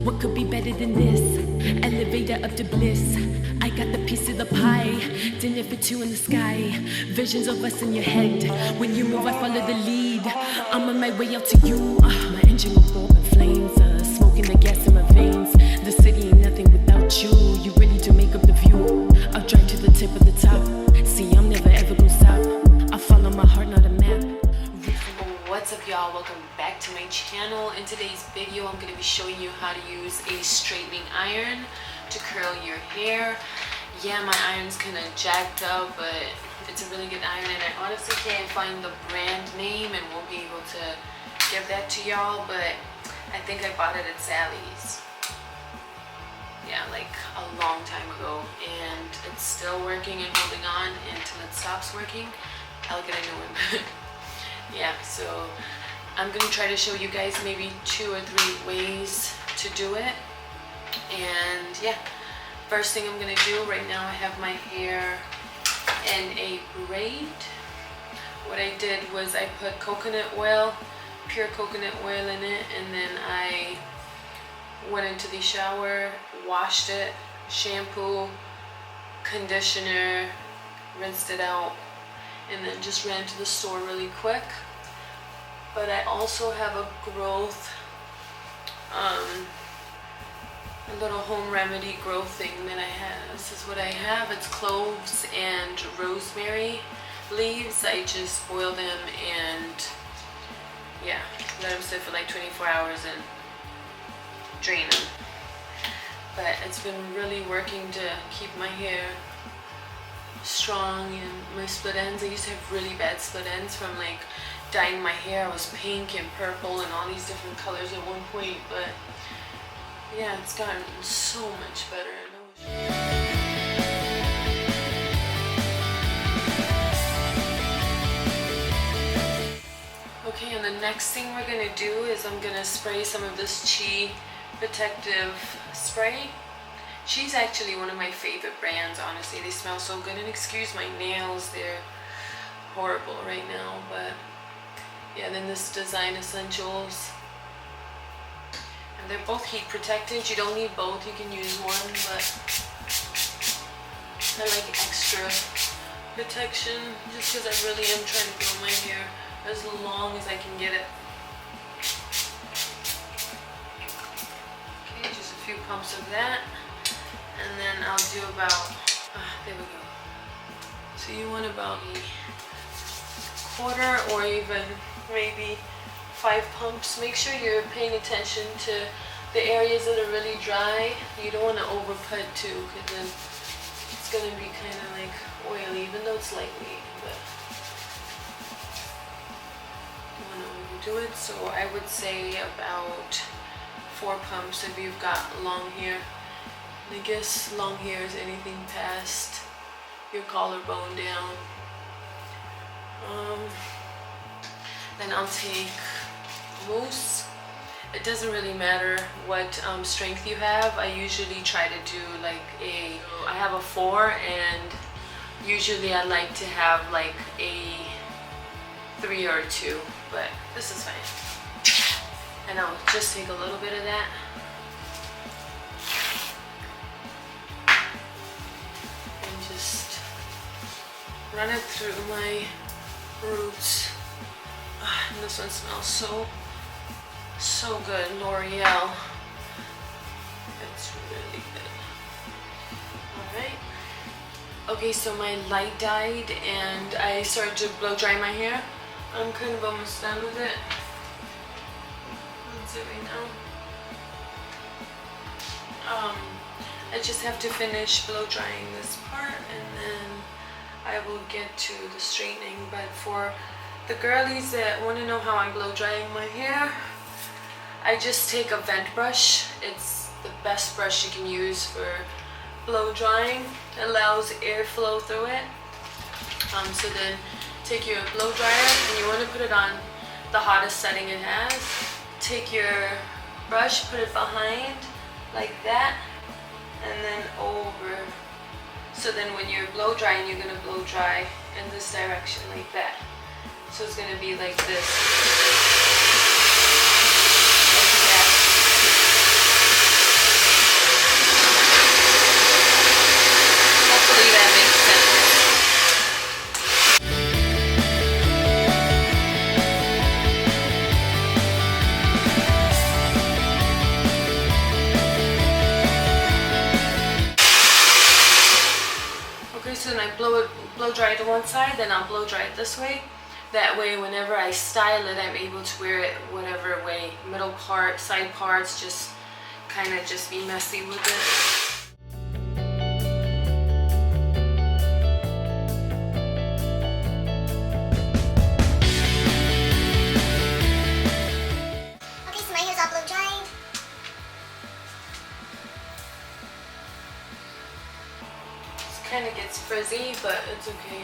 What could be better than this? Elevator up to bliss. I got the piece of the pie. Dinner for two in the sky. Visions of us in your head. When you move, I follow the lead. I'm on my way out to you. My engine will go up in flames. Smoking the gas in my veins. The city ain't nothing without you. You really do make up the view. I'll drive to the tip of the top. See, I'm never ever gonna stop. I follow my heart, not a map. What's up, y'all? Welcome back to my channel. In today's video, I'm going to be showing you how to use a straightening iron to curl your hair. Yeah, my iron's kind of jacked up, but it's a really good iron, and I honestly can't find the brand name and won't be able to give that to y'all, but I think I bought it at Sally's. Yeah, like a long time ago, and it's still working and holding on until it stops working. I'll get a new one. Yeah, so I'm going to try to show you guys maybe 2 or 3 ways to do it. And yeah, first thing I'm going to do right now, I have my hair in a braid. What I did was I put coconut oil, pure coconut oil in it, and then I went into the shower, washed it, shampoo, conditioner, rinsed it out, and then just ran to the store really quick. But I also have a growth, a little home remedy growth thing that I have. This is what I have. It's cloves and rosemary leaves. I just boil them and yeah, let them sit for like 24 hours and drain them. But it's been really working to keep my hair strong, and my split ends. I used to have really bad split ends from like dyeing my hair. I was pink and purple and all these different colors at one point, but yeah, it's gotten so much better. Okay, and the next thing we're gonna do is I'm gonna spray some of this Chi protective spray. She's actually one of my favorite brands, honestly. They smell so good, and excuse my nails, they're horrible right now, but yeah, then this Design Essentials, and they're both heat protected. You don't need both, you can use one, but I like extra protection just because I really am trying to grow my hair as long as I can get it. Okay, just a few pumps of that. And then I'll do about, there we go. So you want about a quarter or even maybe 5 pumps. Make sure you're paying attention to the areas that are really dry. You don't want to overput too, because then it's going to be kind of like oily, even though it's lightweight. But you want to overdo it. So I would say about 4 pumps if you've got long hair. I guess long hair is anything past your collarbone down. Then I'll take mousse. It doesn't really matter what strength you have. I usually try to do like I have a 4, and usually I like to have like a 3 or a 2, but this is fine. And I'll just take a little bit of that. Run it through my roots. And this one smells so good. L'Oreal. It's really good. Alright. Okay, so my light died and I started to blow dry my hair. I'm kind of almost done with it. That's it right now. I just have to finish blow drying this part, and then I will get to the straightening. But for the girlies that want to know how I'm blow drying my hair, I just take a vent brush. It's the best brush you can use for blow drying. It allows airflow through it. So then take your blow dryer, and you want to put it on the hottest setting it has. Take your brush, put it behind like that, and then over. So then when you're blow drying, you're going to blow dry in this direction like that. So it's going to be like this. Like that. blow dry it one side, then I'll blow dry it this way. That way, whenever I style it, I'm able to wear it whatever way. Middle part, side parts, just kind of just be messy with it. Kind of gets frizzy, but it's okay.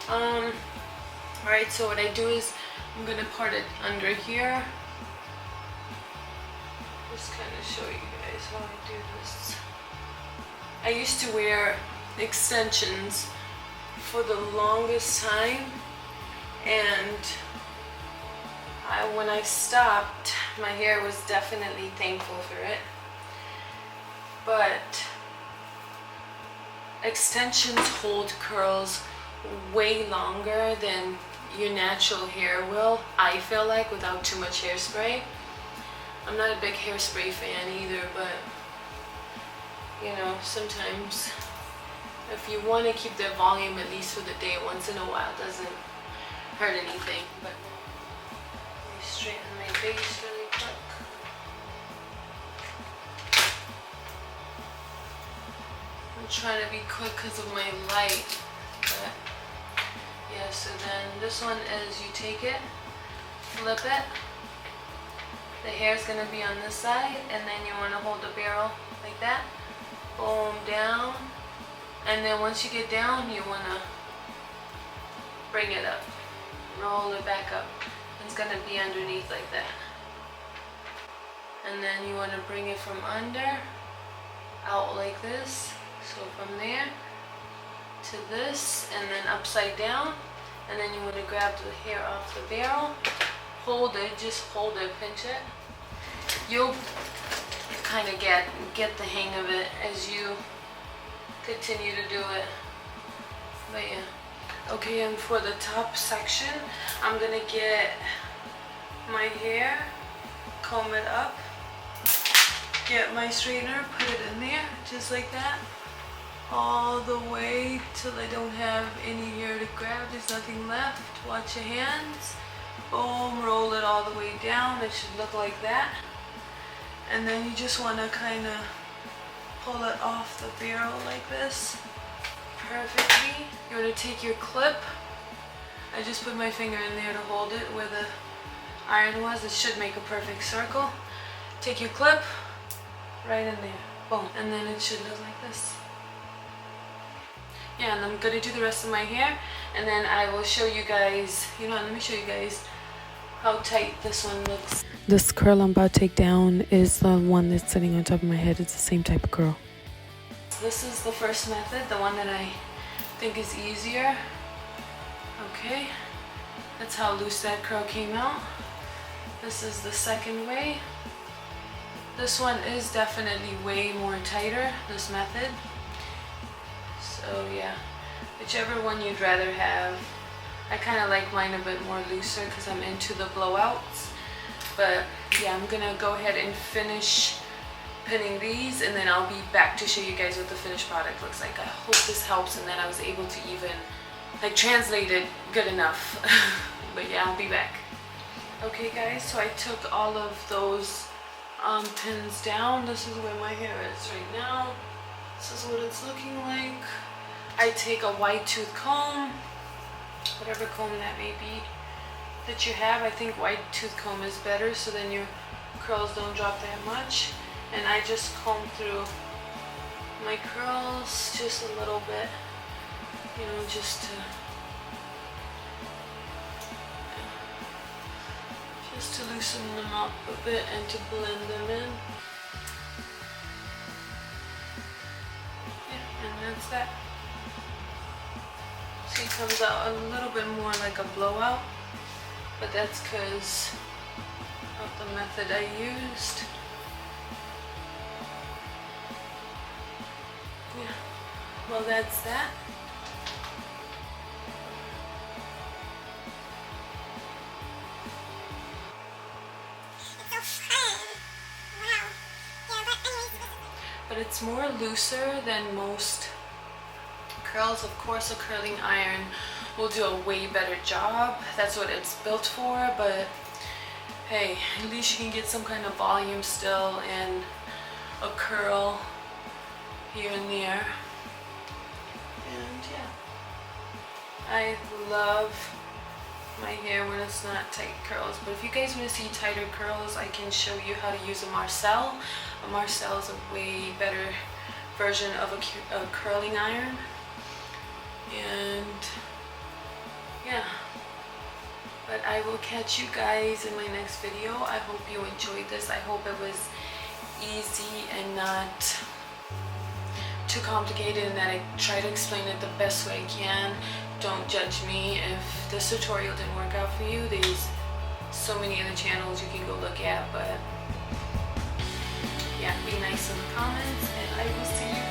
Alright, so what I do is I'm gonna part it under here. Just kind of show you guys how I do this. I used to wear extensions for the longest time, and when I stopped, my hair was definitely thankful for it. But extensions hold curls way longer than your natural hair will, I feel like, without too much hairspray. I'm not a big hairspray fan either, but you know, sometimes if you want to keep the volume at least for the day once in a while, doesn't hurt anything. But let me straighten my base really quick. I'm trying to be quick because of my light, but yeah, so then this one is you take it, flip it, the hair is going to be on this side, and then you want to hold the barrel like that, boom, down, and then once you get down, you want to bring it up, roll it back up. It's going to be underneath like that, and then you want to bring it from under, out like this. So from there to this, and then upside down, and then you want to grab the hair off the barrel, hold it, just hold it, pinch it. You'll kind of get the hang of it as you continue to do it. But yeah. Okay, and for the top section, I'm gonna get my hair, comb it up, get my straightener, put it in there, just like that. All the way till I don't have any hair to grab. There's nothing left. Watch your hands. Boom, roll it all the way down. It should look like that. And then you just want to kind of pull it off the barrel like this perfectly. You want to take your clip. I just put my finger in there to hold it where the iron was. It should make a perfect circle. Take your clip right in there. Boom. And then it should look like this. Yeah, and I'm gonna do the rest of my hair, and then I will show you guys, you know, let me show you guys how tight this one looks. This curl I'm about to take down is the one that's sitting on top of my head. It's the same type of curl. This is the first method, the one that I think is easier. Okay, that's how loose that curl came out. This is the second way. This one is definitely way more tighter, this method. So yeah, whichever one you'd rather have. I kind of like mine a bit more looser because I'm into the blowouts. But yeah, I'm gonna go ahead and finish pinning these, and then I'll be back to show you guys what the finished product looks like. I hope this helps and that I was able to even like translate it good enough. But yeah, I'll be back. Okay guys, so I took all of those pins down. This is where my hair is right now. This is what it's looking like. I take a white tooth comb, whatever comb that may be that you have. I think white tooth comb is better, so then your curls don't drop that much. And I just comb through my curls just a little bit, you know, just to loosen them up a bit and to blend them in. Yeah, and that's that. See, it comes out a little bit more like a blowout, but that's because of the method I used. Yeah, well that's that. But it's more looser than most curls. Of course, a curling iron will do a way better job. That's what it's built for, but hey, at least you can get some kind of volume still and a curl here and there. And yeah, I love my hair when it's not tight curls, but if you guys want to see tighter curls, I can show you how to use a Marcel. A Marcel is a way better version of a curling iron. And yeah, but I will catch you guys in my next video. I hope you enjoyed this. I hope it was easy and not too complicated, and that I try to explain it the best way I can. Don't judge me if this tutorial didn't work out for you. There's so many other channels you can go look at, but yeah, be nice in the comments, and I will see you